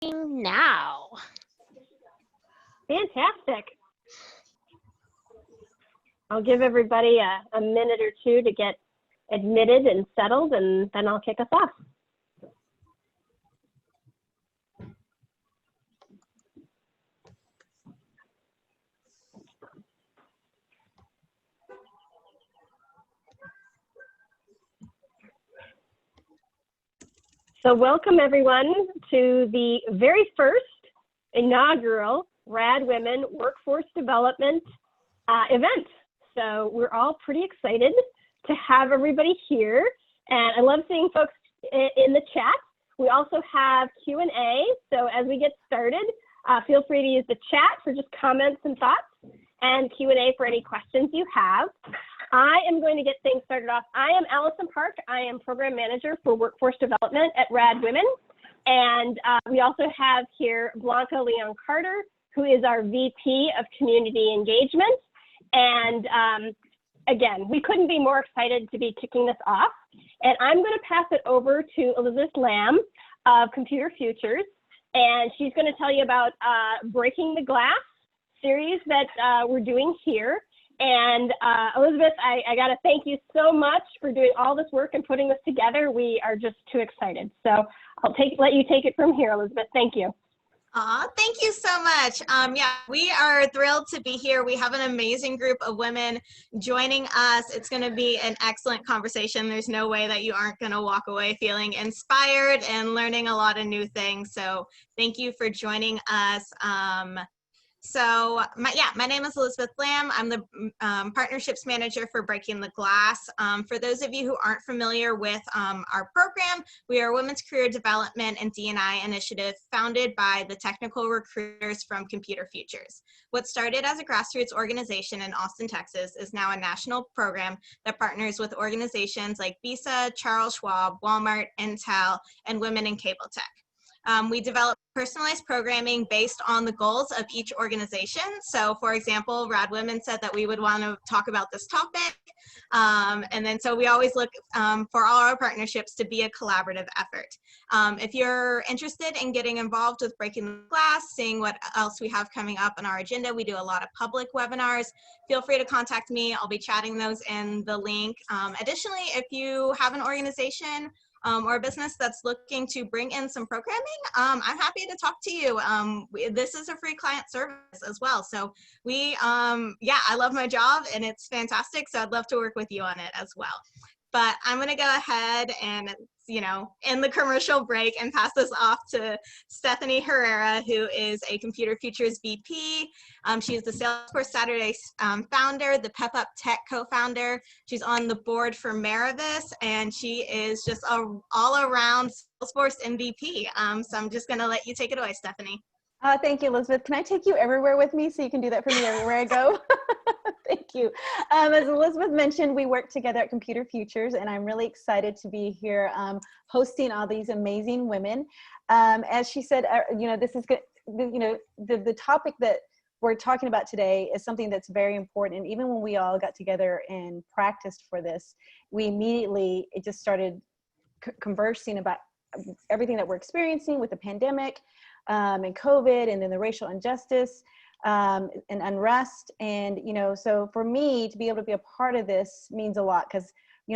Now. Fantastic. I'll give everybody a minute or two to get admitted and settled, and then I'll kick us off. So welcome everyone to the very first inaugural Rad Women Workforce Development event. So we're all pretty excited to have everybody here, and I love seeing folks in the chat. We also have Q&A, so as we get started, feel free to use the chat for just comments and thoughts, and Q&A for any questions you have. I am going to get things started off. I am Allison Park. I am Program Manager for Workforce Development at Rad Women. And we also have here Blanca Leon Carter, who is our VP of Community Engagement. And again, we couldn't be more excited to be kicking this off. And I'm going to pass it over to Elizabeth Lamb of Computer Futures. And she's going to tell you about Breaking the Glass series that we're doing here. And Elizabeth, I got to thank you so much for doing all this work and putting this together. We are just too excited. So I'll let you take it from here, Elizabeth. Thank you. Thank you so much. Yeah, we are thrilled to be here. We have an amazing group of women joining us. It's going to be an excellent conversation. There's no way that you aren't going to walk away feeling inspired and learning a lot of new things. So thank you for joining us. My name is Elizabeth Lamb. I'm the Partnerships Manager for Breaking the Glass. For those of you who aren't familiar with our program, we are a women's career development and D&I initiative founded by the technical recruiters from Computer Futures. What started as a grassroots organization in Austin, Texas, is now a national program that partners with organizations like Visa, Charles Schwab, Walmart, Intel, and Women in Cable Tech. We develop personalized programming based on the goals of each organization. So for example, Rad Women said that we would want to talk about this topic. So we always look for all our partnerships to be a collaborative effort. If you're interested in getting involved with Breaking the Glass, seeing what else we have coming up on our agenda, we do a lot of public webinars. Feel free to contact me. I'll be chatting those in the link. Additionally, if you have an organization or a business that's looking to bring in some programming, I'm happy to talk to you. This is a free client service as well. So I love my job and it's fantastic. So I'd love to work with you on it as well. But I'm going to go ahead and, end the commercial break and pass this off to Stephanie Herrera, who is a Computer Futures VP. She is the Salesforce Saturday founder, the Pep Up Tech co-founder. She's on the board for Maravis, and she is just an all-around Salesforce MVP. So I'm just going to let you take it away, Stephanie. Thank you, Elizabeth. Can I take you everywhere with me so you can do that for me everywhere I go? Thank you. As Elizabeth mentioned, we work together at Computer Futures, and I'm really excited to be here hosting all these amazing women. As she said, this is good. The topic that we're talking about today is something that's very important. And even when we all got together and practiced for this, we immediately just started conversing about everything that we're experiencing with the pandemic and COVID, and then the racial injustice and unrest. And, so for me to be able to be a part of this means a lot, because,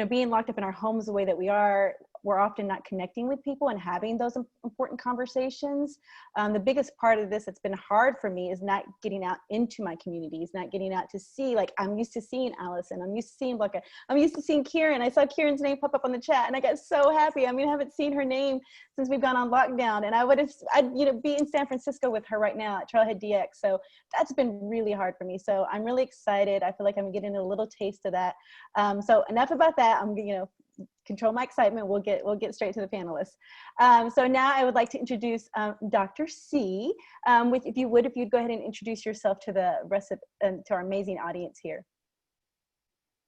being locked up in our homes the way that we are, we're often not connecting with people and having those important conversations. The biggest part of this that's been hard for me is not getting out into my communities, not getting out to see, like, I'm used to seeing Allison, I'm used to seeing Blanca, I'm used to seeing Kieran. I saw Kieran's name pop up on the chat and I got so happy. I haven't seen her name since we've gone on lockdown, and I'd be in San Francisco with her right now at Trailhead DX. So that's been really hard for me. So I'm really excited. I feel like I'm getting a little taste of that. So enough about that. I'm control my excitement. We'll get straight to the panelists. So now I would like to introduce Dr. C. If you'd go ahead and introduce yourself to the rest of to our amazing audience here.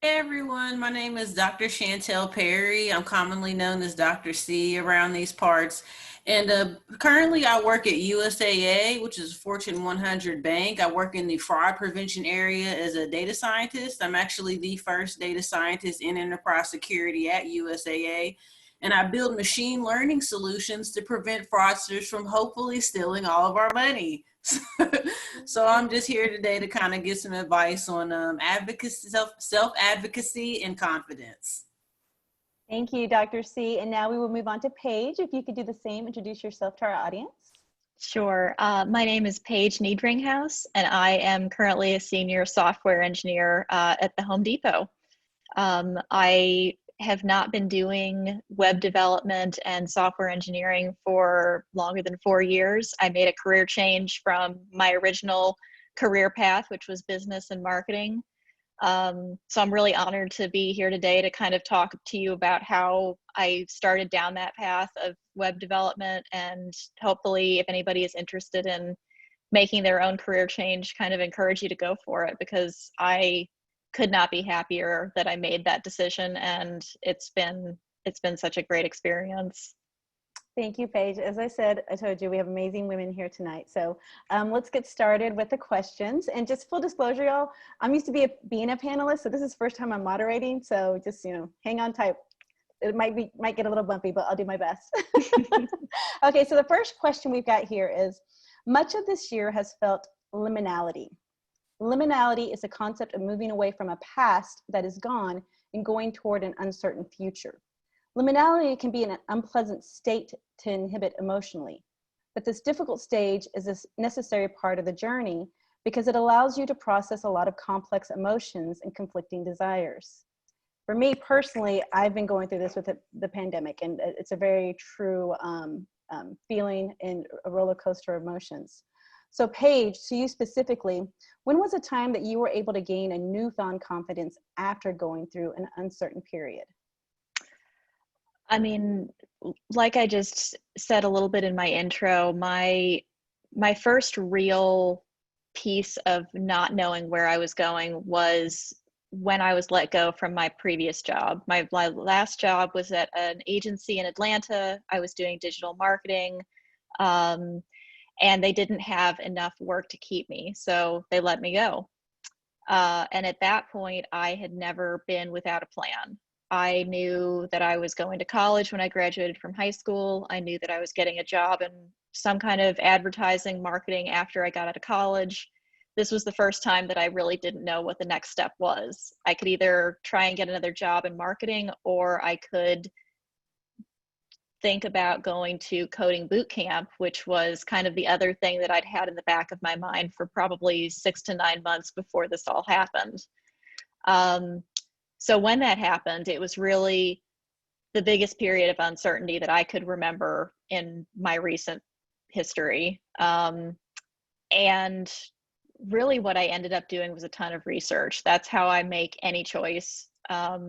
Hey everyone, my name is Dr. Chantel Perry. I'm commonly known as Dr. C around these parts. And currently I work at USAA, which is a Fortune 100 bank. I work in the fraud prevention area as a data scientist. I'm actually the first data scientist in enterprise security at USAA. and I build machine learning solutions to prevent fraudsters from hopefully stealing all of our money. So I'm just here today to kind of get some advice on advocacy, self-advocacy and confidence. Thank you, Dr. C. And now we will move on to Paige. If you could do the same, introduce yourself to our audience. Sure. My name is Paige Niedringhouse, and I am currently a senior software engineer at the Home Depot. I have not been doing web development and software engineering for longer than 4 years. I made a career change from my original career path, which was business and marketing. So I'm really honored to be here today to kind of talk to you about how I started down that path of web development, and hopefully if anybody is interested in making their own career change, kind of encourage you to go for it, because I could not be happier that I made that decision, and it's been such a great experience. Thank you, Paige. As I said, I told you we have amazing women here tonight. So let's get started with the questions. And just full disclosure, y'all, I'm used to being a panelist, so this is the first time I'm moderating. So just, hang on tight. It might get a little bumpy, but I'll do my best. Okay, so the first question we've got here is, much of this year has felt liminality. Liminality is a concept of moving away from a past that is gone and going toward an uncertain future. Liminality can be an unpleasant state to inhibit emotionally, but this difficult stage is a necessary part of the journey because it allows you to process a lot of complex emotions and conflicting desires. For me personally, I've been going through this with the pandemic, and it's a very true feeling and a roller coaster of emotions. So Paige, to you specifically, when was a time that you were able to gain a newfound confidence after going through an uncertain period? I mean, like I just said a little bit in my intro, my first real piece of not knowing where I was going was when I was let go from my previous job. My last job was at an agency in Atlanta. I was doing digital marketing, and they didn't have enough work to keep me, so they let me go. And at that point, I had never been without a plan. I knew that I was going to college when I graduated from high school. I knew that I was getting a job in some kind of advertising marketing after I got out of college. This was the first time that I really didn't know what the next step was. I could either try and get another job in marketing, or I could think about going to coding boot camp, which was kind of the other thing that I'd had in the back of my mind for probably 6 to 9 months before this all happened. So when that happened, it was really the biggest period of uncertainty that I could remember in my recent history. And really what I ended up doing was a ton of research. That's how I make any choice.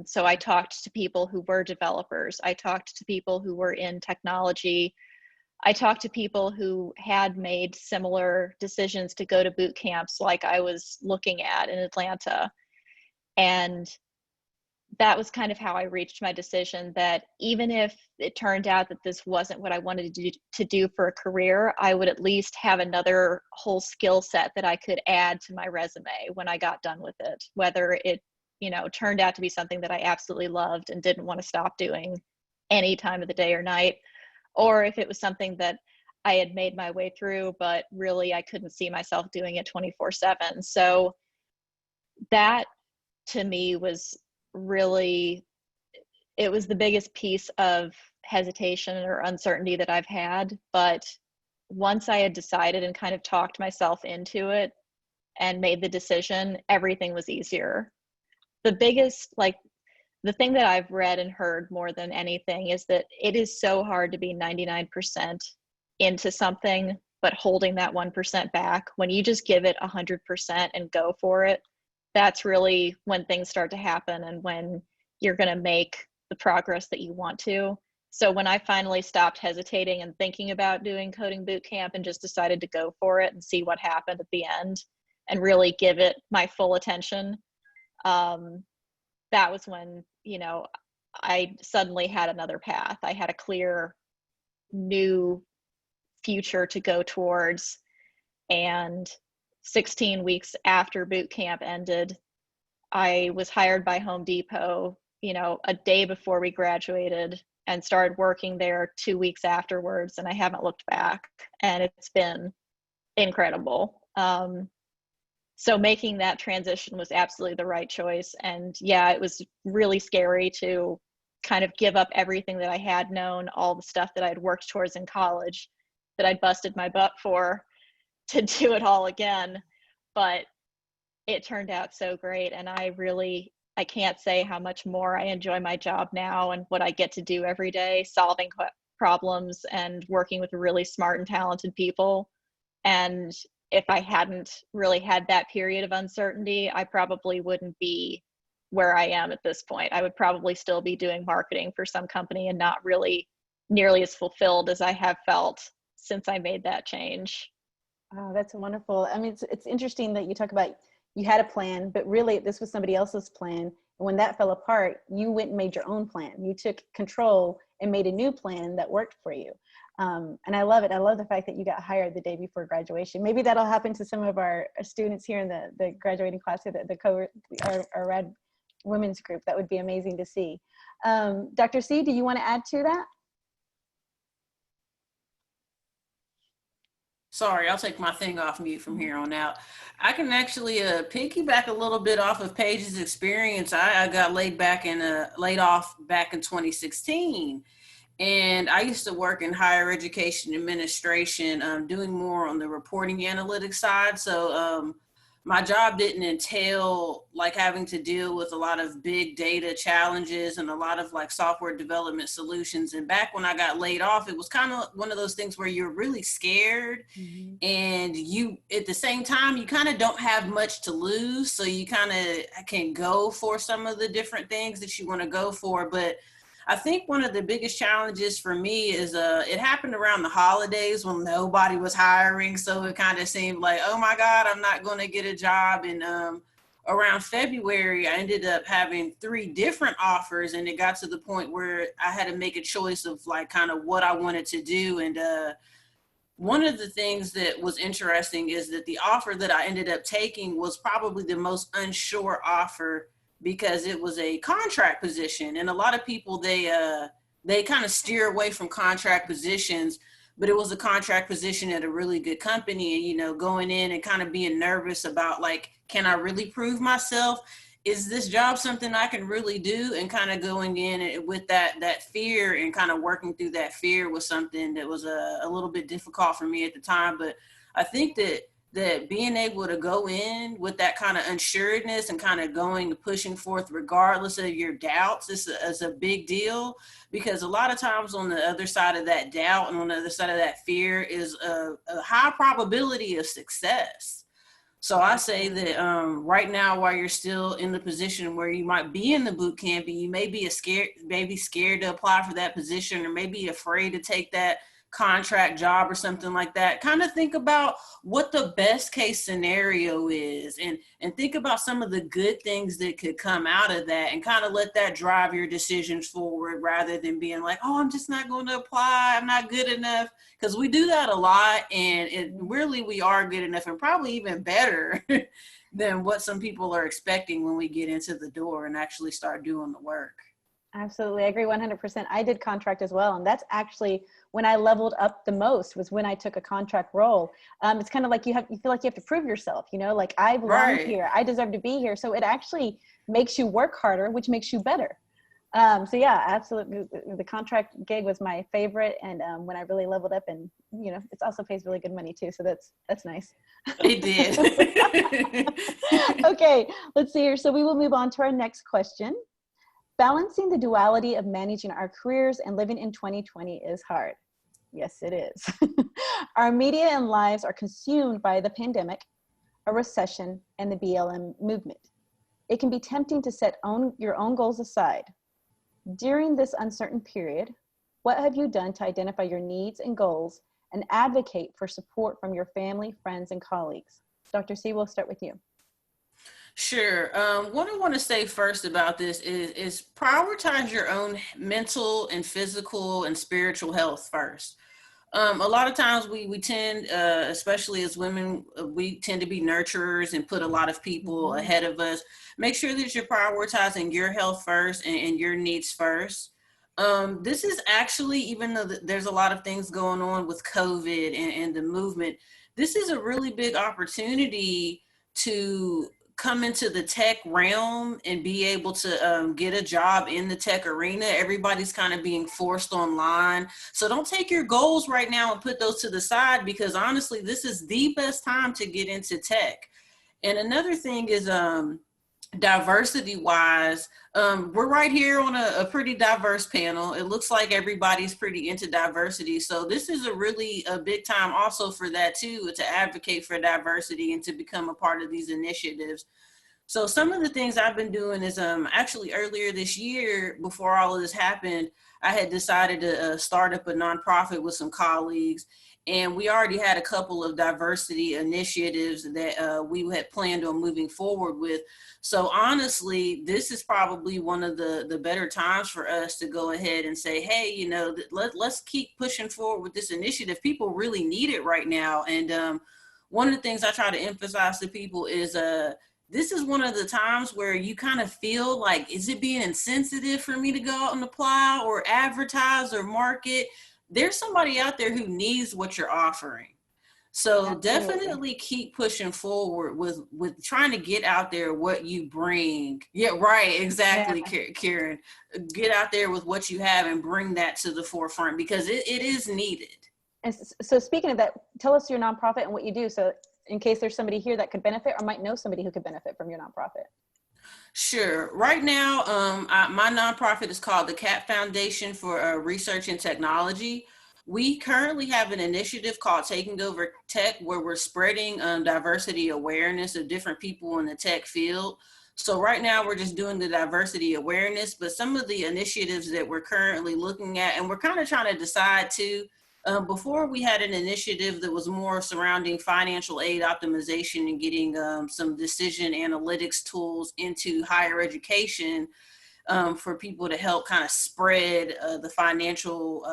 So I talked to people who were developers. I talked to people who were in technology. I talked to people who had made similar decisions to go to boot camps like I was looking at in Atlanta. And that was kind of how I reached my decision that even if it turned out that this wasn't what I wanted to do for a career, I would at least have another whole skill set that I could add to my resume when I got done with it, whether it, turned out to be something that I absolutely loved and didn't want to stop doing any time of the day or night, or if it was something that I had made my way through, but really I couldn't see myself doing it 24/7. So that to me was really, it was the biggest piece of hesitation or uncertainty that I've had. But once I had decided and kind of talked myself into it and made the decision, everything was easier. The biggest, the thing that I've read and heard more than anything is that it is so hard to be 99% into something, but holding that 1% back. When you just give it 100% and go for it, that's really when things start to happen and when you're going to make the progress that you want to. So when I finally stopped hesitating and thinking about doing coding boot camp and just decided to go for it and see what happened at the end and really give it my full attention, that was when, I suddenly had another path. I had a clear new future to go towards. And 16 weeks after boot camp ended, I was hired by Home Depot, a day before we graduated. and started working there 2 weeks afterwards, and I haven't looked back, and it's been incredible. So making that transition was absolutely the right choice. And yeah, it was really scary to kind of give up everything that I had known, all the stuff that I'd worked towards in college, that I'd busted my butt for, to do it all again. But it turned out so great. And I can't say how much more I enjoy my job now and what I get to do every day, solving problems and working with really smart and talented people. And if I hadn't really had that period of uncertainty, I probably wouldn't be where I am at this point. I would probably still be doing marketing for some company and not really nearly as fulfilled as I have felt since I made that change. Oh, that's wonderful. I mean, it's interesting that you talk about you had a plan, but really this was somebody else's plan. And when that fell apart, you went and made your own plan. You took control and made a new plan that worked for you. And I love it. I love the fact that you got hired the day before graduation. Maybe that'll happen to some of our students here in the graduating class, or our Rad Women's group. That would be amazing to see. Dr. C, do you want to add to that? Sorry, I'll take my thing off mute from here on out. I can actually piggyback a little bit off of Paige's experience. I got laid off back in 2016. And I used to work in higher education administration, doing more on the reporting analytics side. So my job didn't entail like having to deal with a lot of big data challenges and a lot of like software development solutions. And back when I got laid off, it was kind of one of those things where you're really scared, and you, at the same time, you kind of don't have much to lose. So you kind of can go for some of the different things that you want to go for. But I think one of the biggest challenges for me is it happened around the holidays when nobody was hiring. So it kind of seemed like, oh my God, I'm not going to get a job. And around February, I ended up having 3 different offers, and it got to the point where I had to make a choice of like kind of what I wanted to do. And one of the things that was interesting is that the offer that I ended up taking was probably the most unsure offer, because it was a contract position. And a lot of people, they kind of steer away from contract positions, but it was a contract position at a really good company. And, you know, going in and kind of being nervous about like, can I really prove myself? Is this job something I can really do? And kind of going in with that fear, and kind of working through that fear was something that was a little bit difficult for me at the time. But I think that being able to go in with that kind of unsureness and kind of pushing forth regardless of your doubts is a big deal, because a lot of times on the other side of that doubt and on the other side of that fear is a high probability of success. So I say that right now, while you're still in the position where you might be in the boot camp, and you may be scared to apply for that position, or maybe afraid to take that contract job or something like that, kind of think about what the best case scenario is, and think about some of the good things that could come out of that, and kind of let that drive your decisions forward, rather than being like, oh, I'm just not going to apply, I'm not good enough. Because we do that a lot, and we are good enough, and probably even better than what some people are expecting when we get into the door and actually start doing the work. Absolutely. I agree 100%. I did contract as well. And that's actually when I leveled up the most, was when I took a contract role. It's kind of like you feel like you have to prove yourself, you know, like I belong here, I deserve to be here. So it actually makes you work harder, which makes you better. So yeah, absolutely. The contract gig was my favorite. And when I really leveled up, and, you know, it also pays really good money too. So that's nice. It did. Okay, let's see here. So we will move on to our next question. Balancing the duality of managing our careers and living in 2020 is hard. Yes, it is. Our media and lives are consumed by the pandemic, a recession, and the BLM movement. It can be tempting to set your own goals aside. During this uncertain period, what have you done to identify your needs and goals and advocate for support from your family, friends, and colleagues? Dr. C, we'll start with you. Sure. What I want to say first about this is prioritize your own mental and physical and spiritual health first. A lot of times we tend, especially as women, we tend to be nurturers and put a lot of people ahead of us. Make sure that you're prioritizing your health first and your needs first. This is actually, even though there's a lot of things going on with COVID and the movement, this is a really big opportunity to come into the tech realm and be able to get a job in the tech arena. Everybody's kind of being forced online. So don't take your goals right now and put those to the side, because honestly, this is the best time to get into tech. And another thing is, diversity wise, we're right here on a pretty diverse panel. It looks like everybody's pretty into diversity. So this is a big time also for that too, to advocate for diversity and to become a part of these initiatives. So some of the things I've been doing is actually earlier this year, before all of this happened, I had decided to start up a nonprofit with some colleagues. And we already had a couple of diversity initiatives that we had planned on moving forward with. So honestly, this is probably one of the better times for us to go ahead and say, hey, you know, let's keep pushing forward with this initiative. People really need it right now. And one of the things I try to emphasize to people is this is one of the times where you kind of feel like, is it being insensitive for me to go out and apply or advertise or market? There's somebody out there who needs what you're offering. So definitely keep pushing forward with trying to get out there what you bring. Yeah, right. Exactly, yeah. Karen. Get out there with what you have and bring that to the forefront, because it is needed. And so speaking of that, tell us your nonprofit and what you do, so in case there's somebody here that could benefit or might know somebody who could benefit from your nonprofit. Sure. Right now, my nonprofit is called the CAP Foundation for Research and Technology. We currently have an initiative called Taking Over Tech, where we're spreading diversity awareness of different people in the tech field. So right now we're just doing the diversity awareness, but some of the initiatives that we're currently looking at, and we're kind of trying to decide too, before we had an initiative that was more surrounding financial aid optimization and getting some decision analytics tools into higher education for people to help kind of spread the financial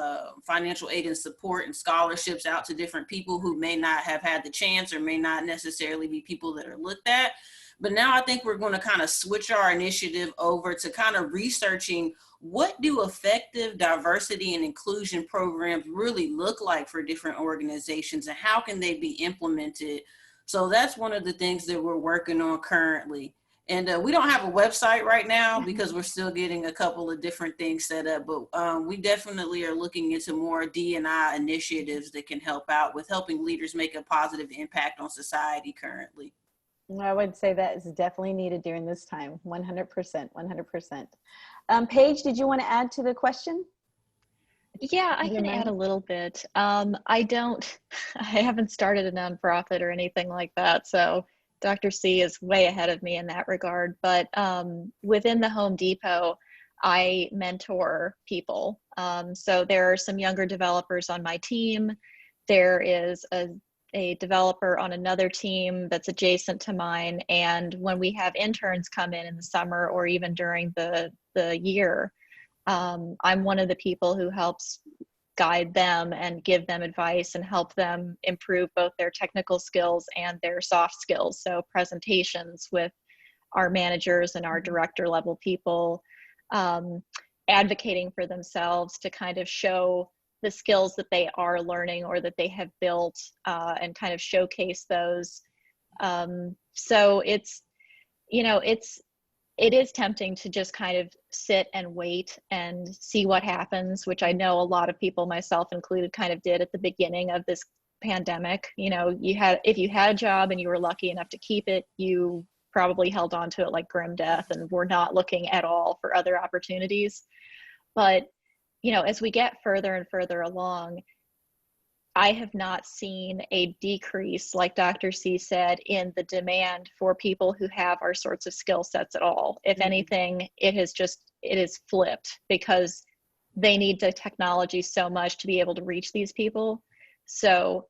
aid and support and scholarships out to different people who may not have had the chance or may not necessarily be people that are looked at. But now I think we're going to kind of switch our initiative over to kind of researching, what do effective diversity and inclusion programs really look like for different organizations, and how can they be implemented? So that's one of the things that we're working on currently. And we don't have a website right now because we're still getting a couple of different things set up, but we definitely are looking into more D&I initiatives that can help out with helping leaders make a positive impact on society currently. I would say that is definitely needed during this time. 100%, 100%. Paige, did you want to add to the question? Yeah, I can add a little bit. I haven't started a nonprofit or anything like that. So Dr. C is way ahead of me in that regard. But within the Home Depot, I mentor people. So there are some younger developers on my team. There is a developer on another team that's adjacent to mine. And when we have interns come in the summer or even during the year, I'm one of the people who helps guide them and give them advice and help them improve both their technical skills and their soft skills. So presentations with our managers and our director level people, advocating for themselves to kind of show the skills that they are learning or that they have built, and kind of showcase those. So it's, it is tempting to just kind of sit and wait and see what happens, which I know a lot of people, myself included, kind of did at the beginning of this pandemic. If you had a job and you were lucky enough to keep it, you probably held on to it like grim death and were not looking at all for other opportunities. But as we get further and further along, I have not seen a decrease, like Dr. C said, in the demand for people who have our sorts of skill sets at all. If anything, it is flipped, because they need the technology so much to be able to reach these people. So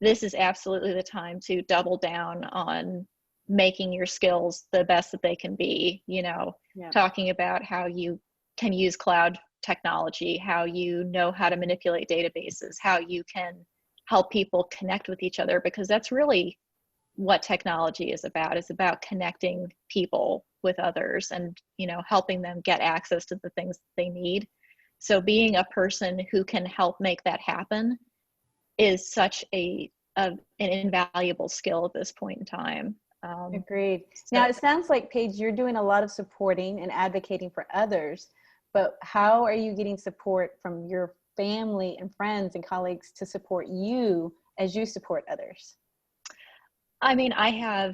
this is absolutely the time to double down on making your skills the best that they can be, talking about how you can use cloud technology, how you know how to manipulate databases, how you can help people connect with each other, because that's really what technology is about. It's about connecting people with others and, helping them get access to the things they need. So being a person who can help make that happen is such an invaluable skill at this point in time. Agreed. So, Now, it sounds like, Paige, you're doing a lot of supporting and advocating for others, but how are you getting support from your family and friends and colleagues to support you as you support others? I mean, I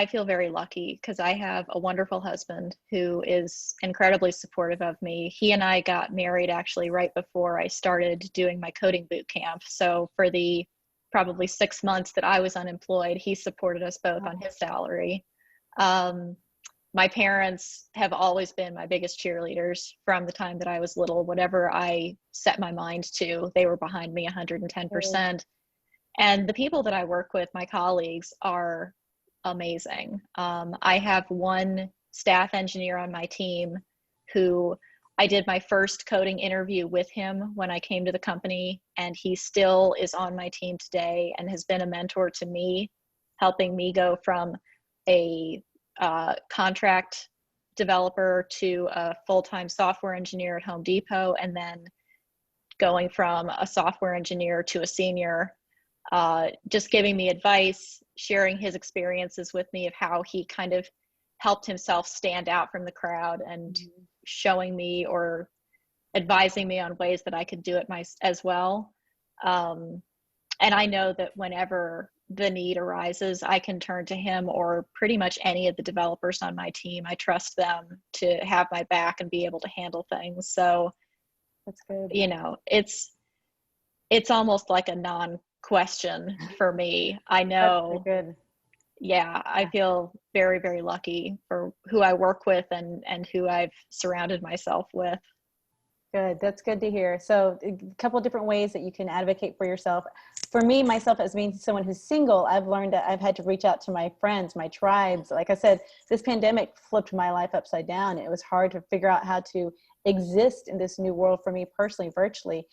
feel very lucky because I have a wonderful husband who is incredibly supportive of me. He and I got married actually right before I started doing my coding boot camp. So for the probably 6 months that I was unemployed, he supported us both on his salary. My parents have always been my biggest cheerleaders from the time that I was little. Whatever I set my mind to, they were behind me 110%. And the people that I work with, my colleagues, are amazing. I have one staff engineer on my team who I did my first coding interview with him when I came to the company, and he still is on my team today and has been a mentor to me, helping me go from a contract developer to a full-time software engineer at Home Depot, and then going from a software engineer to a senior, just giving me advice, sharing his experiences with me of how he kind of helped himself stand out from the crowd, and showing me or advising me on ways that I could do it as well. And I know that whenever the need arises, I can turn to him or pretty much any of the developers on my team. I trust them to have my back and be able to handle things. So That's good. you know, it's almost like a non-question for me. I know. That's good. Yeah, I feel very, very lucky for who I work with and who I've surrounded myself with. Good. That's good to hear. So a couple of different ways that you can advocate for yourself. For me, myself, as being someone who's single, I've learned that I've had to reach out to my friends, my tribes. Like I said, this pandemic flipped my life upside down. It was hard to figure out how to exist in this new world for me personally, virtually.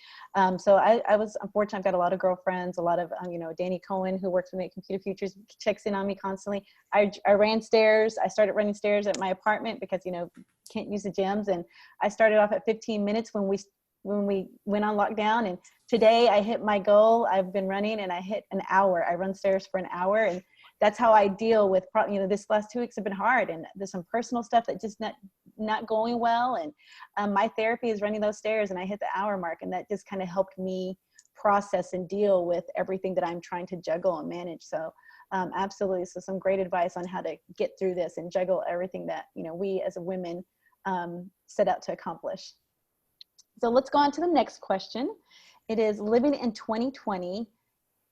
So I was unfortunate. I've got a lot of girlfriends, a lot of, Danny Cohen, who works with me at Computer Futures, checks in on me constantly. I ran stairs. I started running stairs at my apartment because, can't use the gyms. And I started off at 15 minutes when we went on lockdown. And today I hit my goal. I've been running and I hit an hour. I run stairs for an hour. And that's how I deal with, this last 2 weeks have been hard. And there's some personal stuff that just not going well. And my therapy is running those stairs, and I hit the hour mark. And that just kind of helped me process and deal with everything that I'm trying to juggle and manage. So absolutely. So some great advice on how to get through this and juggle everything that, we as women set out to accomplish. So let's go on to the next question. It is, living in 2020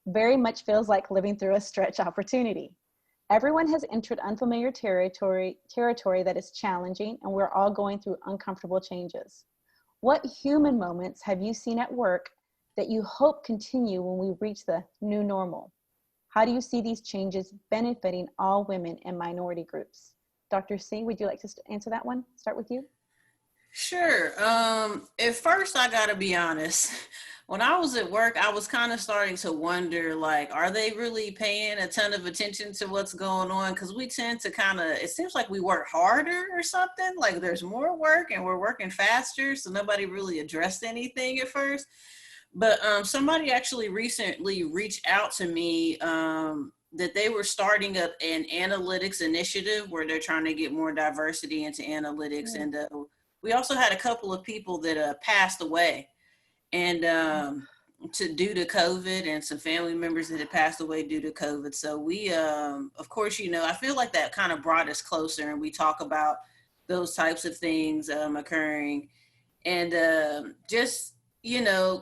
very much feels like living through a stretch opportunity. Everyone has entered unfamiliar territory that is challenging, and we're all going through uncomfortable changes. What human moments have you seen at work that you hope continue when we reach the new normal? How do you see these changes benefiting all women and minority groups? Dr. C, would you like to answer that one? Start with you. Sure. At first, I gotta be honest. When I was at work, I was kind of starting to wonder, like, are they really paying a ton of attention to what's going on? Because we tend to it seems like we work harder or something. Like there's more work and we're working faster. So nobody really addressed anything at first. But somebody actually recently reached out to me that they were starting up an analytics initiative where they're trying to get more diversity into analytics. And we also had a couple of people that passed away, and due to COVID, and some family members that had passed away due to COVID. So we, of course, I feel like that kind of brought us closer, and we talk about those types of things occurring, and just,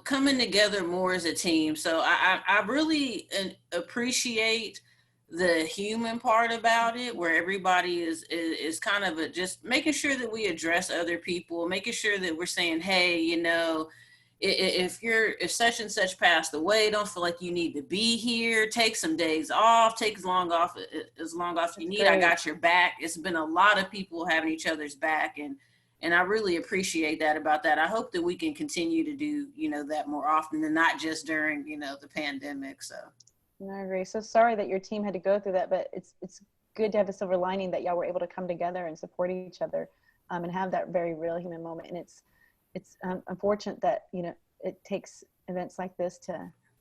coming together more as a team. So I really appreciate the human part about it, where everybody is kind of just making sure that we address other people, making sure that we're saying, hey, if such and such passed away, don't feel like you need to be here. Take some days off, take as long off you need. Great. I got your back. It's been a lot of people having each other's back, and I really appreciate that about that. I hope that we can continue to do, that more often, and not just during, the pandemic. So. I agree. So sorry that your team had to go through that, but it's good to have a silver lining that y'all were able to come together and support each other, and have that very real human moment. And it's unfortunate that, you know, it takes events like this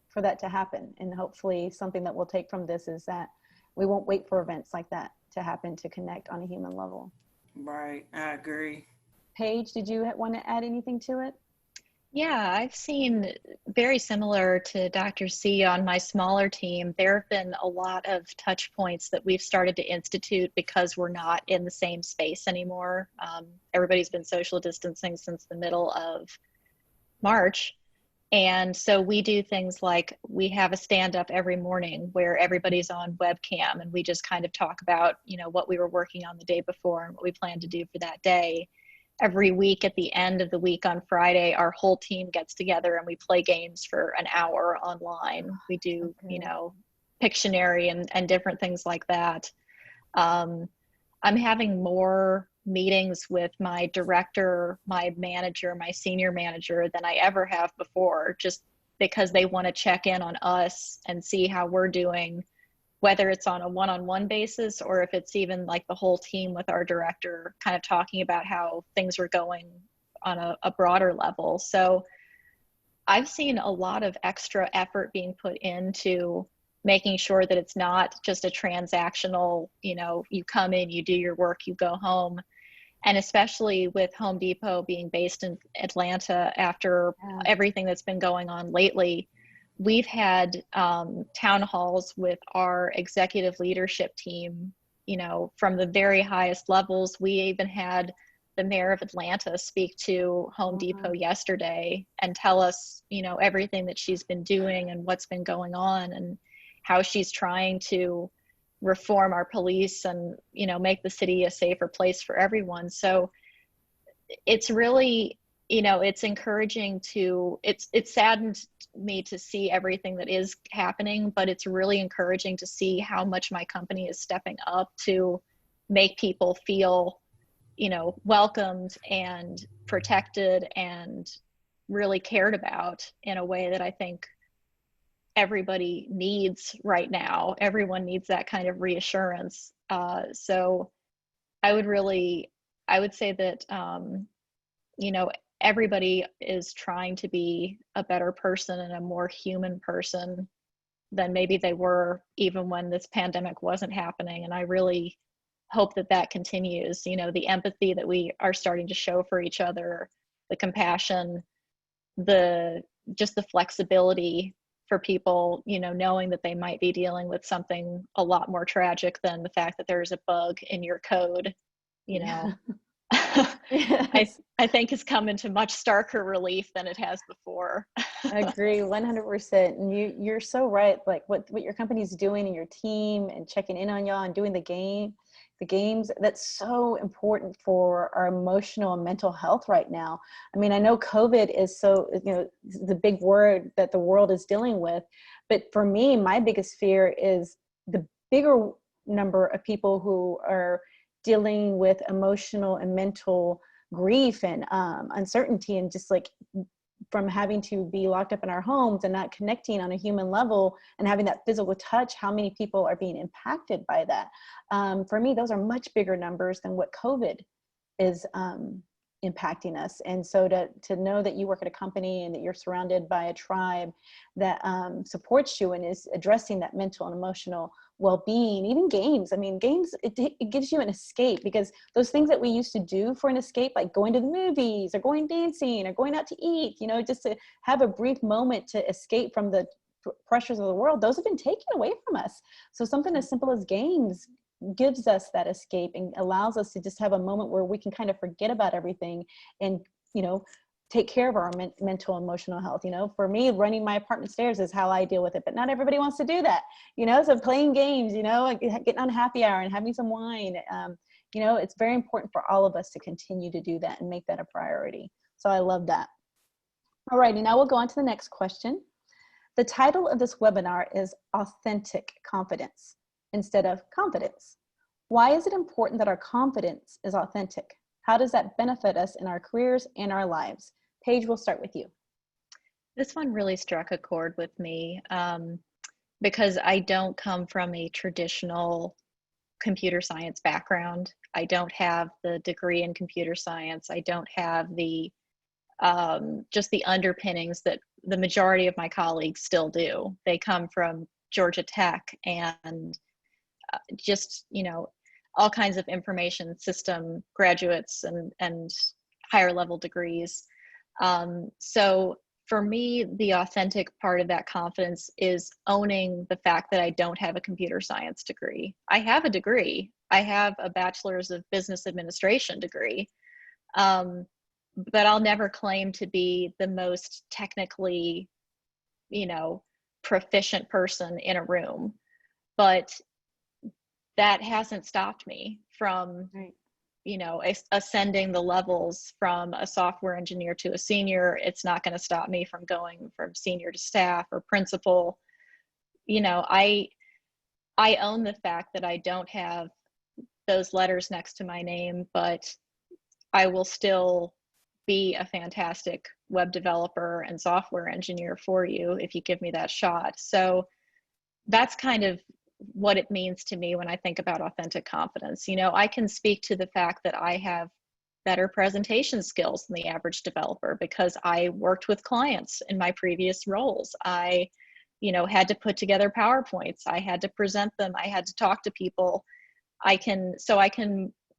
for that to happen. And hopefully something that we'll take from this is that we won't wait for events like that to happen to connect on a human level. Right, I agree. Paige, did you want to add anything to it? Yeah, I've seen very similar to Dr. C on my smaller team. There have been a lot of touch points that we've started to institute because we're not in the same space anymore. Everybody's been social distancing since the middle of March. And so we do things like we have a stand up every morning where everybody's on webcam and we just kind of talk about, you know, what we were working on the day before and what we plan to do for that day. Every week at the end of the week on Friday, our whole team gets together and we play games for an hour online. We do, you know, Pictionary and different things like that. I'm having more meetings with my director, my manager, my senior manager than I ever have before, just because they want to check in on us and see how we're doing, whether it's on a one-on-one basis or if it's even like the whole team with our director kind of talking about how things are going on a broader level. So I've seen a lot of extra effort being put into making sure that it's not just a transactional, you know, you come in, you do your work, you go home. And especially with Home Depot being based in Atlanta after everything that's been going on lately, we've had town halls with our executive leadership team, you know, from the very highest levels. We even had the mayor of Atlanta speak to Home Depot yesterday and tell us, you know, everything that she's been doing and what's been going on and how she's trying to reform our police and, you know, make the city a safer place for everyone. So it's really, you know, it's encouraging to, it saddened me to see everything that is happening, but it's really encouraging to see how much my company is stepping up to make people feel, you know, welcomed and protected and really cared about in a way that I think everybody needs right now. Everyone needs that kind of reassurance. So I would say that, you know, everybody is trying to be a better person and a more human person than maybe they were even when this pandemic wasn't happening. And I really hope that that continues. You know, the empathy that we are starting to show for each other, the compassion, just the flexibility for people, you know, knowing that they might be dealing with something a lot more tragic than the fact that there's a bug in your code, you know. Yes. I think has come into much starker relief than it has before. I agree 100%. And you're so right. Like what your company's doing and your team and checking in on y'all and doing the games, that's so important for our emotional and mental health right now. I mean, I know COVID is so, you know, the big word that the world is dealing with, but for me, my biggest fear is the bigger number of people who are dealing with emotional and mental grief and uncertainty, and just like from having to be locked up in our homes and not connecting on a human level and having that physical touch, how many people are being impacted by that? For me, those are much bigger numbers than what COVID is impacting us. And so to know that you work at a company and that you're surrounded by a tribe that supports you and is addressing that mental and emotional well-being, even games. I mean, games, it gives you an escape, because those things that we used to do for an escape, like going to the movies or going dancing or going out to eat, you know, just to have a brief moment to escape from the pressures of the world, those have been taken away from us. So something as simple as games gives us that escape and allows us to just have a moment where we can kind of forget about everything and, you know, take care of our mental emotional health. You know, for me, running my apartment stairs is how I deal with it, but not everybody wants to do that, you know. So playing games, you know, like getting on happy hour and having some wine, you know, it's very important for all of us to continue to do that and make that a priority. So I love that. All right, and now we'll go on to the next question. The title of this webinar is Authentic Confidence instead of confidence. Why is it important that our confidence is authentic? How does that benefit us in our careers and our lives? Paige, we'll start with you. This one really struck a chord with me because I don't come from a traditional computer science background. I don't have the degree in computer science. I don't have the just the underpinnings that the majority of my colleagues still do. They come from Georgia Tech and just, you know, all kinds of information system graduates and higher level degrees. So for me, the authentic part of that confidence is owning the fact that I don't have a computer science degree. I have a degree. I have a bachelor's of business administration degree. But I'll never claim to be the most technically, you know, proficient person in a room. But that hasn't stopped me from, you know, ascending the levels from a software engineer to a senior. It's not going to stop me from going from senior to staff or principal. You know, I own the fact that I don't have those letters next to my name, but I will still be a fantastic web developer and software engineer for you if you give me that shot. So that's kind of what it means to me when I think about authentic confidence. You know, I can speak to the fact that I have better presentation skills than the average developer because I worked with clients in my previous roles. I, you know, had to put together PowerPoints. I had to present them. I had to talk to people. I can,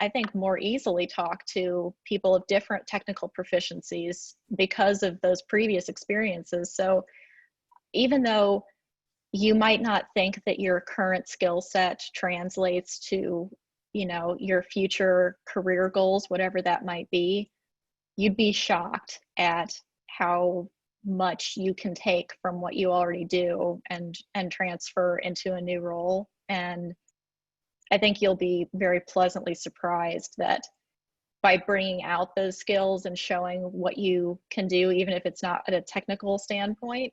I think, more easily talk to people of different technical proficiencies because of those previous experiences. So even though you might not think that your current skill set translates to, you know, your future career goals, whatever that might be, you'd be shocked at how much you can take from what you already do and transfer into a new role. And I think you'll be very pleasantly surprised that by bringing out those skills and showing what you can do, even if it's not at a technical standpoint,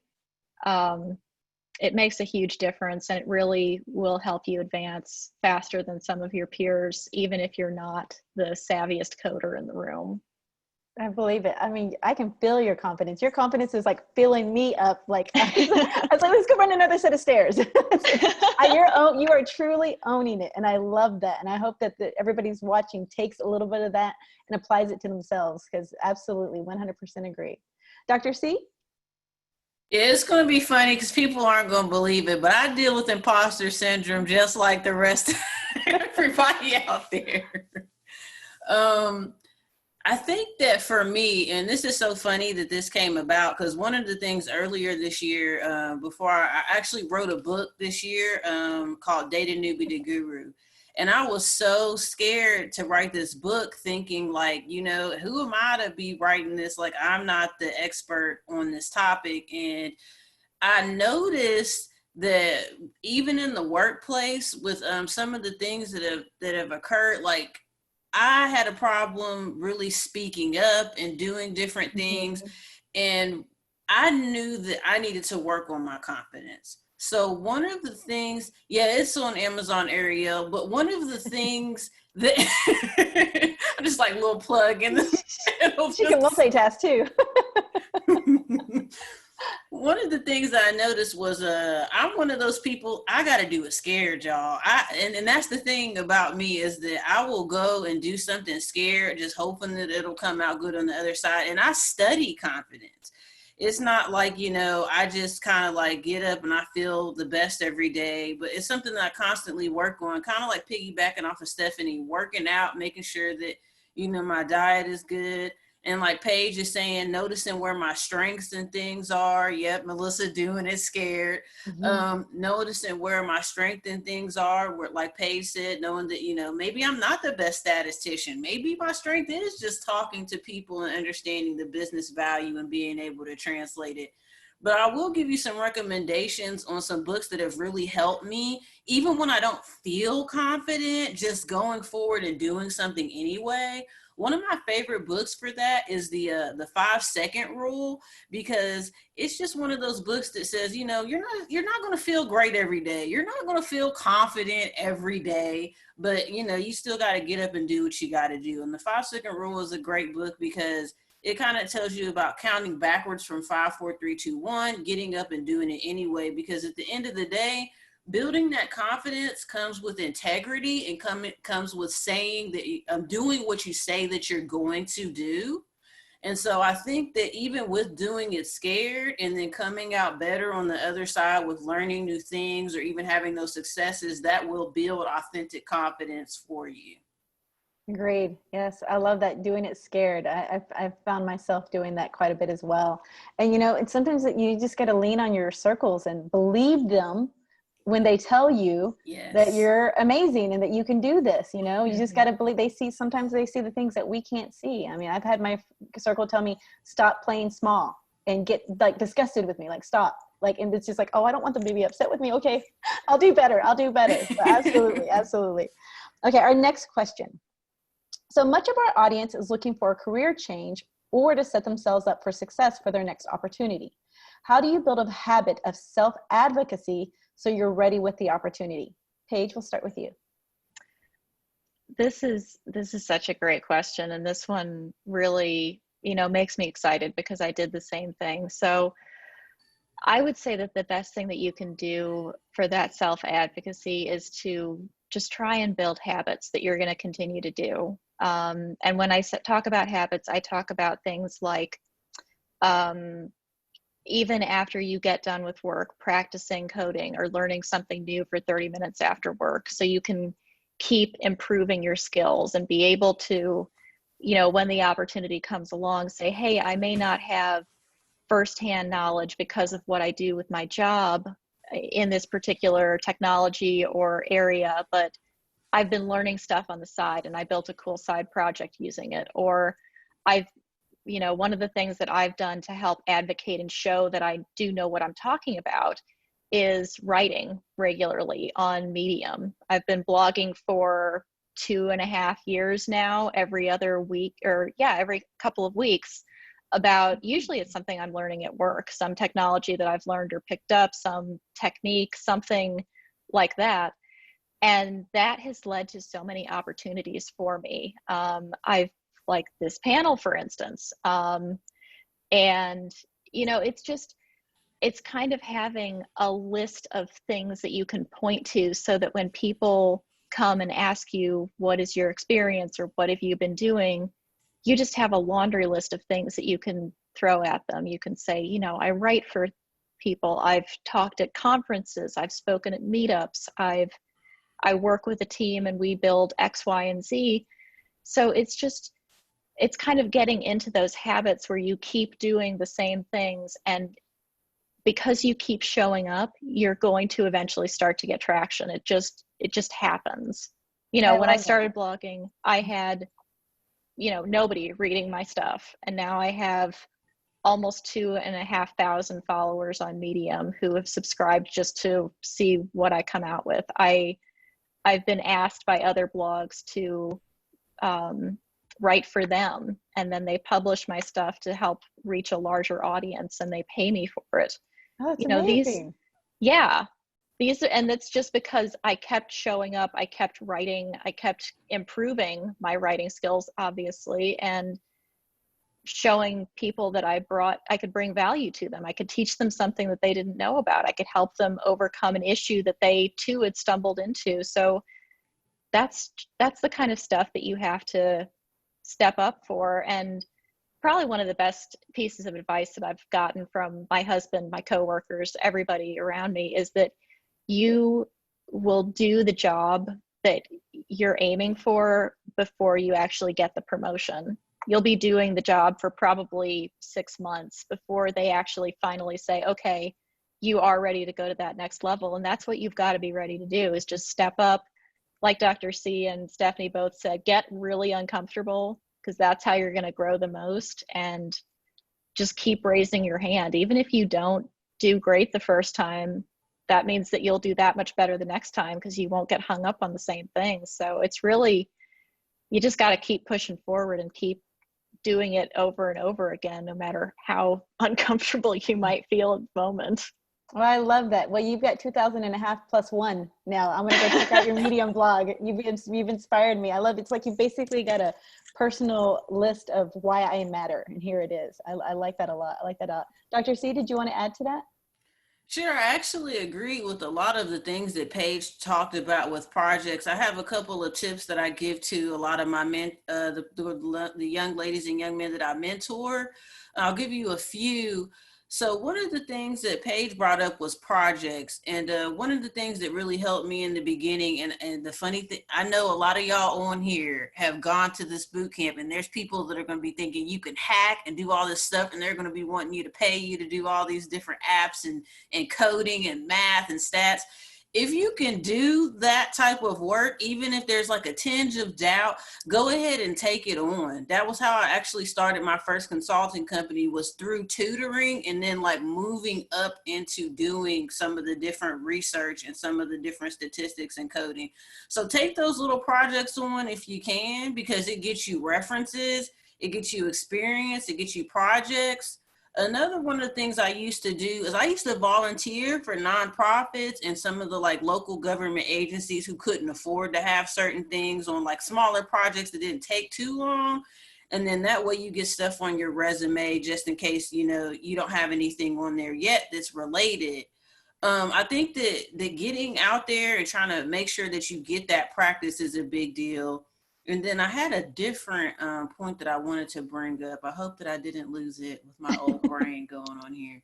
it makes a huge difference, and it really will help you advance faster than some of your peers, even if you're not the savviest coder in the room. I believe it. I mean, I can feel your confidence. Your confidence is like filling me up. Like, I was like, let's go run another set of stairs. You are truly owning it. And I love that. And I hope that everybody's watching takes a little bit of that and applies it to themselves, because absolutely 100% agree. Dr. C? Yeah, it's going to be funny because people aren't going to believe it, but I deal with imposter syndrome just like the rest of everybody out there. I think that for me, and this is so funny that this came about, because one of the things earlier this year, before I actually wrote a book this year called Data Newbie to Guru. And I was so scared to write this book thinking like, you know, who am I to be writing this? Like, I'm not the expert on this topic. And I noticed that even in the workplace with some of the things that have occurred, like I had a problem really speaking up and doing different things. And I knew that I needed to work on my confidence. So one of the things, yeah, it's on Amazon, Ariel, but one of the things that I'm just like a little plug in the She can multitask too. One of the things that I noticed was I'm one of those people, I got to do it scared, y'all. And that's the thing about me, is that I will go and do something scared, just hoping that it'll come out good on the other side. And I study confidence. It's not like, you know, I just kind of like get up and I feel the best every day, but it's something that I constantly work on, kind of like piggybacking off of Stephanie, working out, making sure that, you know, my diet is good. And like Paige is saying, noticing where my strengths and things are. Yep, Melissa doing it scared. Noticing where my strengths and things are. Where, like Paige said, knowing that, you know, maybe I'm not the best statistician. Maybe my strength is just talking to people and understanding the business value and being able to translate it. But I will give you some recommendations on some books that have really helped me, even when I don't feel confident, just going forward and doing something anyway. One of my favorite books for that is the 5-second rule, because it's just one of those books that says, you know, you're not going to feel great every day. You're not going to feel confident every day, but you know, you still got to get up and do what you got to do. And the 5-second rule is a great book because it kind of tells you about counting backwards from 5, 4, 3, 2, 1, getting up and doing it anyway, because at the end of the day, building that confidence comes with integrity and comes with saying that I'm doing what you say that you're going to do. And so I think that even with doing it scared and then coming out better on the other side with learning new things or even having those successes, that will build authentic confidence for you. Agreed. Yes, I love that. Doing it scared. I've found myself doing that quite a bit as well. And and sometimes you just got to lean on your circles and believe them when they tell you that Yes. you're amazing and that you can do this. You just got to believe. Sometimes they see the things that we can't see. I mean, I've had my circle tell me, stop playing small, and get like disgusted with me, like stop. Like, and it's just like, oh, I don't want them to be upset with me. Okay, I'll do better. So absolutely, absolutely. Okay, our next question. So much of our audience is looking for a career change or to set themselves up for success for their next opportunity. How do you build a habit of self-advocacy so you're ready with the opportunity? Paige, we'll start with you. This is such a great question, and this one really, makes me excited because I did the same thing. So I would say that the best thing that you can do for that self-advocacy is to just try and build habits that you're going to continue to do. And when I talk about habits, I talk about things like even after you get done with work, practicing coding or learning something new for 30 minutes after work, so you can keep improving your skills and be able to, when the opportunity comes along, say, hey, I may not have firsthand knowledge because of what I do with my job in this particular technology or area, but I've been learning stuff on the side and I built a cool side project using it. Or one of the things that I've done to help advocate and show that I do know what I'm talking about is writing regularly on Medium. I've been blogging for 2.5 years now, every other week, or every couple of weeks, about, usually it's something I'm learning at work, some technology that I've learned or picked up, some technique, something like that. And that has led to so many opportunities for me. I've, like this panel, for instance. And, it's kind of having a list of things that you can point to so that when people come and ask you, what is your experience or what have you been doing? You just have a laundry list of things that you can throw at them. You can say, I write for people. I've talked at conferences. I've spoken at meetups. I work with a team and we build X, Y, and Z. So it's kind of getting into those habits where you keep doing the same things. And because you keep showing up, you're going to eventually start to get traction. It just happens. When I started blogging, I had, nobody reading my stuff. And now I have almost 2,500 followers on Medium who have subscribed just to see what I come out with. I've been asked by other blogs to write for them, and then they publish my stuff to help reach a larger audience, and they pay me for it. Oh, that's amazing. And that's just because I kept showing up, I kept writing, I kept improving my writing skills, obviously, and showing people that I could bring value to them. I could teach them something that they didn't know about. I could help them overcome an issue that they too had stumbled into. So that's the kind of stuff that you have to step up for. And probably one of the best pieces of advice that I've gotten from my husband, my coworkers, everybody around me is that you will do the job that you're aiming for before you actually get the promotion. You'll be doing the job for probably 6 months before they actually finally say, okay, you are ready to go to that next level. And that's what you've got to be ready to do, is just step up. Like Dr. C and Stephanie both said, get really uncomfortable, because that's how you're going to grow the most, and just keep raising your hand. Even if you don't do great the first time, that means that you'll do that much better the next time, because you won't get hung up on the same things. So it's really, you just got to keep pushing forward and keep doing it over and over again, no matter how uncomfortable you might feel at the moment. Well, I love that. Well, you've got 2,500 plus one now. I'm going to go check out your Medium blog. You've inspired me. I love it. It's like you basically got a personal list of why I matter, and here it is. I like that a lot. I like that a lot. Dr. C, did you want to add to that? Sure, I actually agree with a lot of the things that Paige talked about with projects. I have a couple of tips that I give to a lot of my the young ladies and young men that I mentor. I'll give you a few. So one of the things that Paige brought up was projects, and one of the things that really helped me in the beginning, and the funny thing, I know a lot of y'all on here have gone to this boot camp, and there's people that are going to be thinking you can hack and do all this stuff, and they're going to be wanting you to pay you to do all these different apps and coding and math and stats. If you can do that type of work, even if there's like a tinge of doubt, go ahead and take it on. That was how I actually started my first consulting company, was through tutoring, and then like moving up into doing some of the different research and some of the different statistics and coding. So take those little projects on if you can, because it gets you references, it gets you experience, it gets you projects. Another one of the things I used to do is I used to volunteer for nonprofits and some of the like local government agencies who couldn't afford to have certain things on like smaller projects that didn't take too long. And then that way you get stuff on your resume just in case, you know, you don't have anything on there yet that's related. I think that getting out there and trying to make sure that you get that practice is a big deal. And then I had a different point that I wanted to bring up. I hope that I didn't lose it with my old brain going on here.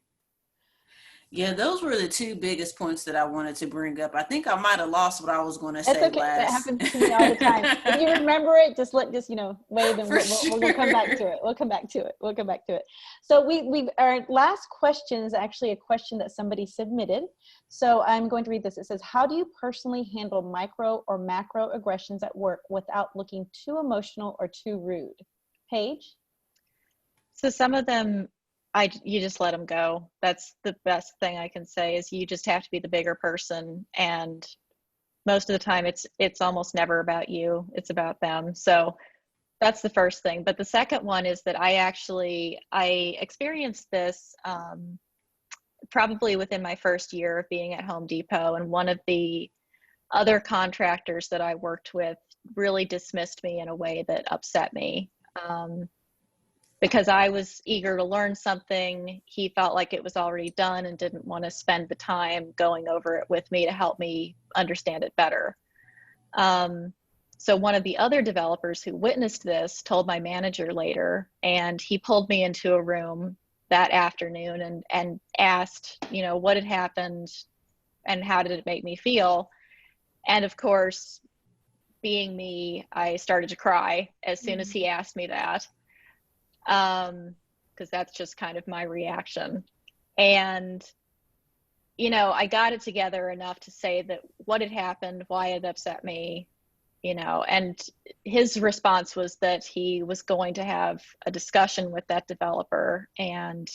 Yeah, those were the two biggest points that I wanted to bring up. I think I might have lost what I was going to That's say okay. That last. happens to me all the time. If you remember it, just wave, and For we're gonna come back sure. to it. We'll come back to it. We'll come back to it. So our last question is actually a question that somebody submitted. So I'm going to read this. It says, how do you personally handle micro or macro aggressions at work without looking too emotional or too rude? Paige? So some of them, you just let them go. That's the best thing I can say, is you just have to be the bigger person, and most of the time it's almost never about you, it's about them. So that's the first thing. But the second one is that I experienced this probably within my first year of being at Home Depot, and one of the other contractors that I worked with really dismissed me in a way that upset me. Because I was eager to learn something, he felt like it was already done and didn't want to spend the time going over it with me to help me understand it better. So one of the other developers who witnessed this told my manager later, and he pulled me into a room that afternoon and asked, you know, what had happened and how did it make me feel? And of course, being me, I started to cry as soon as he asked me that. Because that's just kind of my reaction. And, you know, I got it together enough to say that what had happened, why it upset me, you know, and his response was that he was going to have a discussion with that developer, and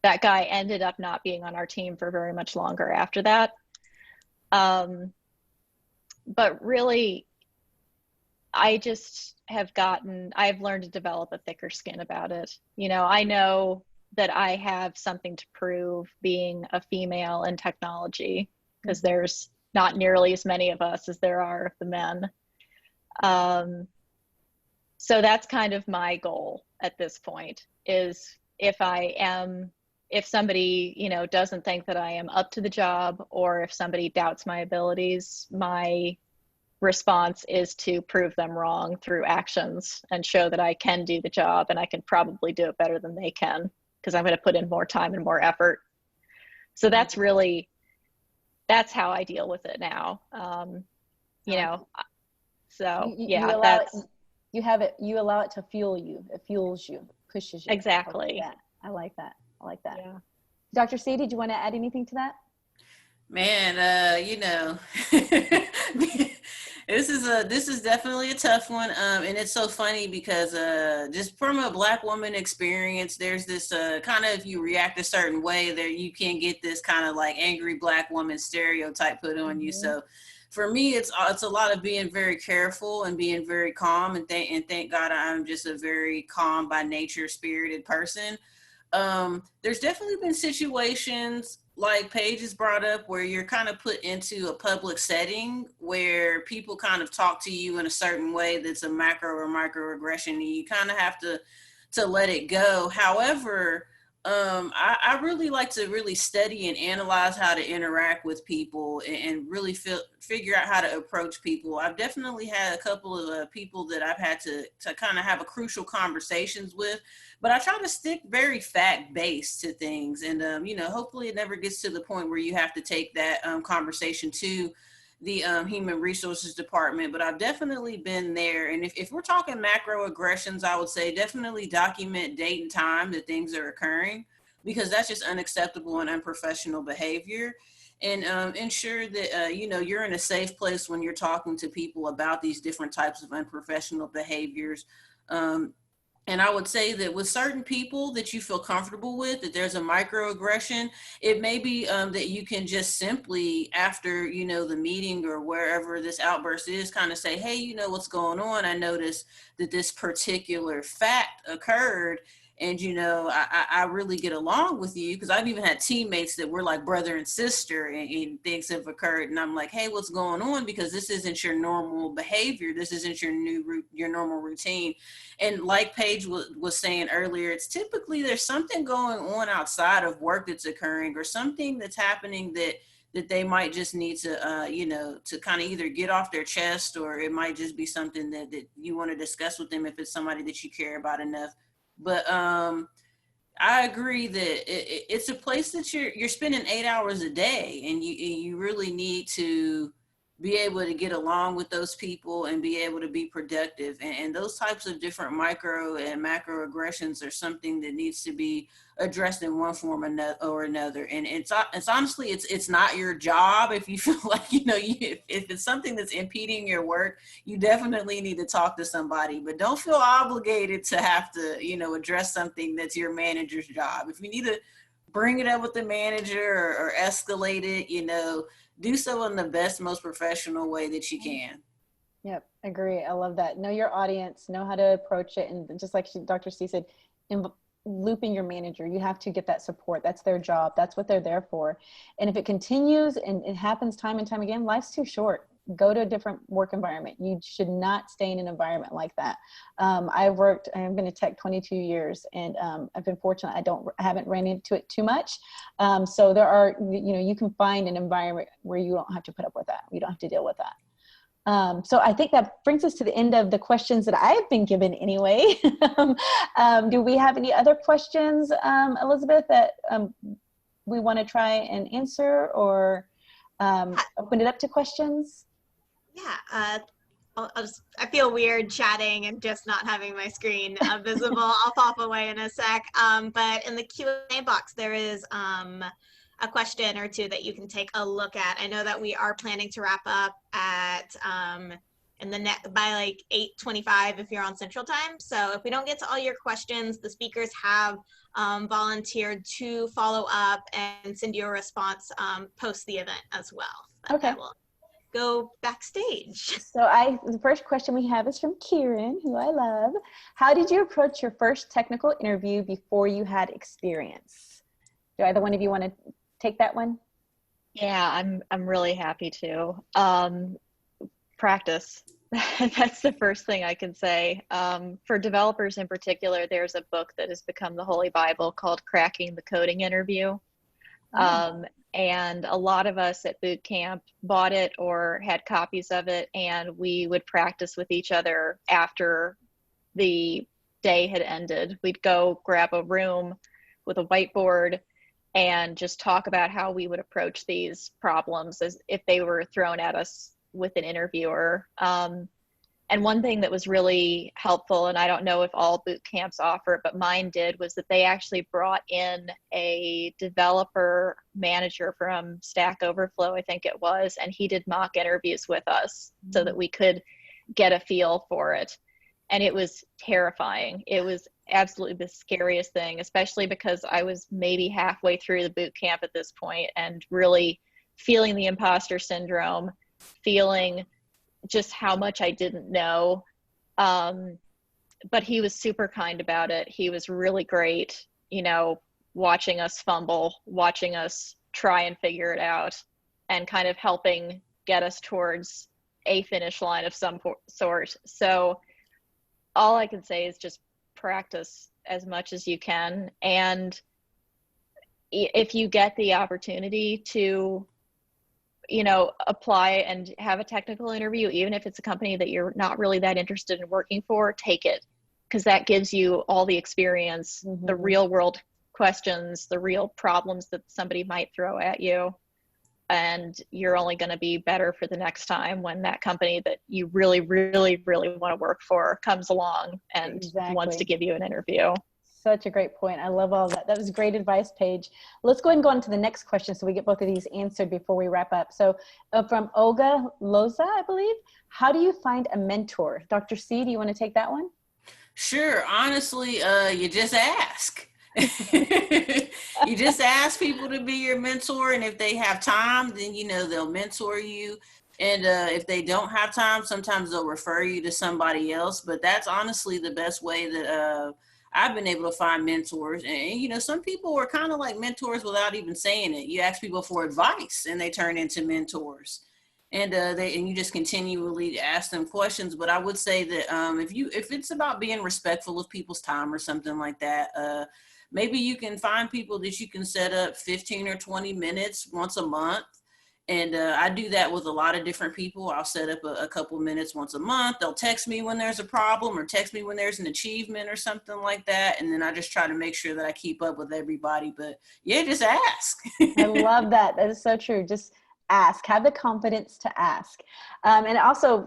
that guy ended up not being on our team for very much longer after that. But really, I've learned to develop a thicker skin about it. You know, I know that I have something to prove being a female in technology, because there's not nearly as many of us as there are of the men. So that's kind of my goal at this point, is if somebody, you know, doesn't think that I am up to the job, or if somebody doubts my abilities, my response is to prove them wrong through actions and show that I can do the job, and I can probably do it better than they can, because I'm going to put in more time and more effort. So that's how I deal with it now. You know, so yeah, you allow it to fuel you. It fuels you, pushes you. Exactly. I like that. Yeah. Dr. C, did you want to add anything to that? Man, you know, this is definitely a tough one. And it's so funny because just from a Black woman experience, there's this kind of, if you react a certain way, there you can get this kind of like angry Black woman stereotype put on you. So for me, it's a lot of being very careful and being very calm, and thank God I'm just a very calm by nature, spirited person. There's definitely been situations like Paige has brought up where you're kind of put into a public setting where people kind of talk to you in a certain way that's a macro or microaggression, and you kind of have to let it go. However, I really like to really study and analyze how to interact with people and really figure out how to approach people. I've definitely had a couple of people that I've had to kind of have a crucial conversations with, but I try to stick very fact-based to things. And, you know, hopefully it never gets to the point where you have to take that conversation to the human resources department, but I've definitely been there. And if we're talking macroaggressions, I would say definitely document date and time that things are occurring, because that's just unacceptable and unprofessional behavior. And ensure that, you know, you're in a safe place when you're talking to people about these different types of unprofessional behaviors. And I would say that with certain people that you feel comfortable with, that there's a microaggression, it may be that you can just simply, after, you know, the meeting or wherever this outburst is, kind of say, hey, you know, what's going on? I noticed that this particular fact occurred. And, you know, I really get along with you, because I've even had teammates that were like brother and sister, and things have occurred. And I'm like, hey, what's going on? Because this isn't your normal behavior. This isn't your normal routine. And like Paige was saying earlier, it's typically there's something going on outside of work that's occurring, or something that's happening that they might just need to, you know, to kind of either get off their chest, or it might just be something that you want to discuss with them if it's somebody that you care about enough. But I agree that it's a place that you're spending 8 hours a day, and you really need to be able to get along with those people and be able to be productive. And those types of different micro and macro aggressions are something that needs to be addressed in one form or another. And it's honestly, it's not your job. If you feel like, you know, if it's something that's impeding your work, you definitely need to talk to somebody, but don't feel obligated to have to, you know, address something that's your manager's job. If you need to bring it up with the manager or escalate it, you know, do so in the best, most professional way that you can. Yep, agree. I love that. Know your audience, know how to approach it. And just like Dr. C said, looping your manager, you have to get that support. That's their job. That's what they're there for. And if it continues and it happens time and time again, life's too short. Go to a different work environment. You should not stay in an environment like that. I've been a tech 22 years, and I've been fortunate. I haven't ran into it too much. So there are, you know, you can find an environment where you don't have to put up with that. You don't have to deal with that. So I think that brings us to the end of the questions that I've been given anyway. Do we have any other questions, Elizabeth, that we want to try and answer, or open it up to questions? Yeah, I feel weird chatting and just not having my screen visible. I'll pop away in a sec. But in the Q&A box, there is a question or two that you can take a look at. I know that we are planning to wrap up at by like 8:25 if you're on Central Time. So if we don't get to all your questions, the speakers have volunteered to follow up and send you a response post the event as well. But Okay. I will go backstage. So the first question we have is from Kieran, who I love. How did you approach your first technical interview before you had experience? Do either one of you want to take that one? Yeah, I'm really happy to. Practice. That's the first thing I can say. For developers in particular, there's a book that has become the Holy Bible called Cracking the Coding Interview. And a lot of us at boot camp bought it or had copies of it, and we would practice with each other after the day had ended. We'd go grab a room with a whiteboard and just talk about how we would approach these problems as if they were thrown at us with an interviewer. And one thing that was really helpful, and I don't know if all boot camps offer it, but mine did, was that they actually brought in a developer manager from Stack Overflow, I think it was, and he did mock interviews with us so that we could get a feel for it. And it was terrifying. It was absolutely the scariest thing, especially because I was maybe halfway through the boot camp at this point and really feeling the imposter syndrome, feeling just how much I didn't know. But he was super kind about it. He was really great, you know, watching us fumble, watching us try and figure it out, and kind of helping get us towards a finish line of some sort. So all I can say is just practice as much as you can. And if you get the opportunity to, apply and have a technical interview, even if it's a company that you're not really that interested in working for, take it, because that gives you all the experience, the real world questions, the real problems that somebody might throw at you. And you're only going to be better for the next time when that company that you really, really, really want to work for comes along and wants to give you an interview. Such a great point. I love all that. That was great advice, Paige. Let's go ahead and go on to the next question so we get both of these answered before we wrap up. So from Olga Loza, I believe, how do you find a mentor? Dr. C, do you want to take that one? Sure. Honestly, you just ask. You just ask people to be your mentor, and if they have time, then they'll mentor you. And if they don't have time, sometimes they'll refer you to somebody else. But that's honestly the best way that I've been able to find mentors. And some people are kind of like mentors without even saying it. You ask people for advice and they turn into mentors. And you just continually ask them questions. But I would say that if it's about being respectful of people's time or something like that, maybe you can find people that you can set up 15 or 20 minutes once a month. And I do that with a lot of different people. I'll set up a couple minutes once a month. They'll text me when there's a problem or text me when there's an achievement or something like that. And then I just try to make sure that I keep up with everybody. But yeah, just ask. I love that. That is so true. Just ask, have the confidence to ask. And also,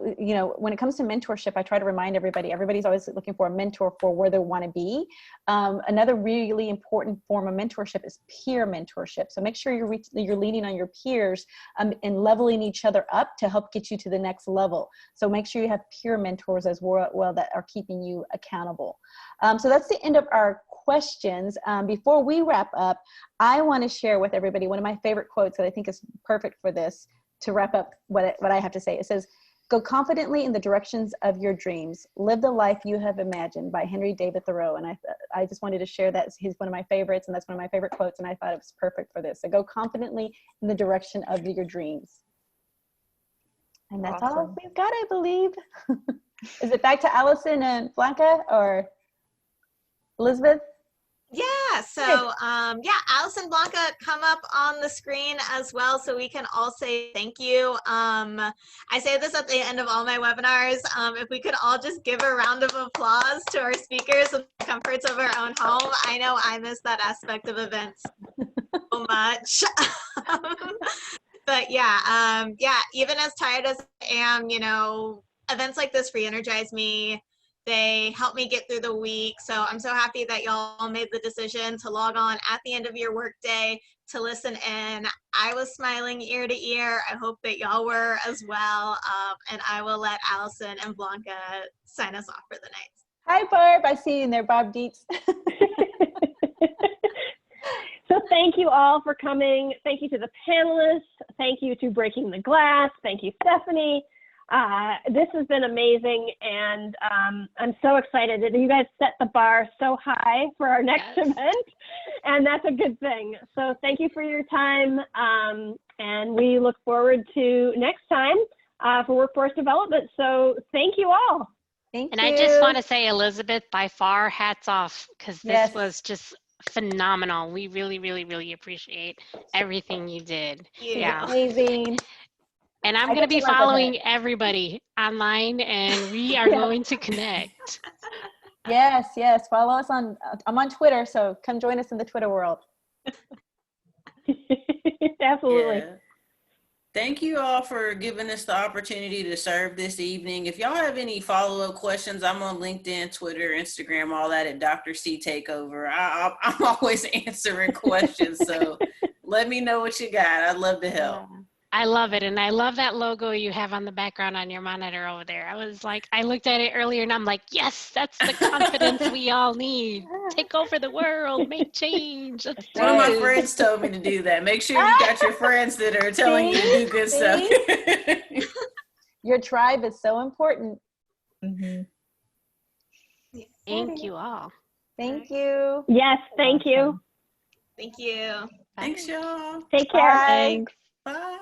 when it comes to mentorship, I try to remind everybody's always looking for a mentor for where they want to be. Another really important form of mentorship is peer mentorship. So make sure you're leaning on your peers and leveling each other up to help get you to the next level. So make sure you have peer mentors as well that are keeping you accountable. So that's the end of our questions. Before we wrap up, I want to share with everybody one of my favorite quotes that I think is perfect for this to wrap up what I have to say. It says, "Go confidently in the directions of your dreams. Live the life you have imagined," by Henry David Thoreau. And I just wanted to share that. He's one of my favorites, and that's one of my favorite quotes, and I thought it was perfect for this. So go confidently in the direction of your dreams. And that's all we've got, I believe. Is it back to Allison and Blanca or Elizabeth? Yeah, so Allison, Blanca, come up on the screen as well so we can all say thank you. I say this at the end of all my webinars. If we could all just give a round of applause to our speakers in the comforts of our own home. I know I miss that aspect of events so much. But even as tired as I am, events like this re-energize me. They help me get through the week. So I'm so happy that y'all made the decision to log on at the end of your workday to listen in. I was smiling ear to ear. I hope that y'all were as well. And I will let Allison and Blanca sign us off for the night. Hi, Barb. I see you in there, Barb Dietz. So thank you all for coming. Thank you to the panelists. Thank you to Breaking the Glass. Thank you, Stephanie. This has been amazing, and I'm so excited that you guys set the bar so high for our next event, and that's a good thing. So thank you for your time, and we look forward to next time for workforce development. So thank you all. Thank you. And I just want to say, Elizabeth, by far, hats off, because this was just phenomenal. We really, really, really appreciate everything you did. Yeah. Amazing. And I'm going to be following everybody online, and we are going to connect. Yes. Follow us I'm on Twitter, so come join us in the Twitter world. Absolutely. Yeah. Thank you all for giving us the opportunity to serve this evening. If y'all have any follow-up questions, I'm on LinkedIn, Twitter, Instagram, all that at Dr. C Takeover. I'm always answering questions, so let me know what you got. I'd love to help. Yeah. I love it. And I love that logo you have on the background on your monitor over there. I was like, I looked at it earlier and I'm like, yes, that's the confidence we all need. Take over the world, make change. One of my friends told me to do that. Make sure you got your friends that are telling you to do good stuff. Your tribe is so important. Mm-hmm. Thank you all. Thank you. Yes, thank you. Thank you. Thanks, y'all. Take care. Thanks. Bye.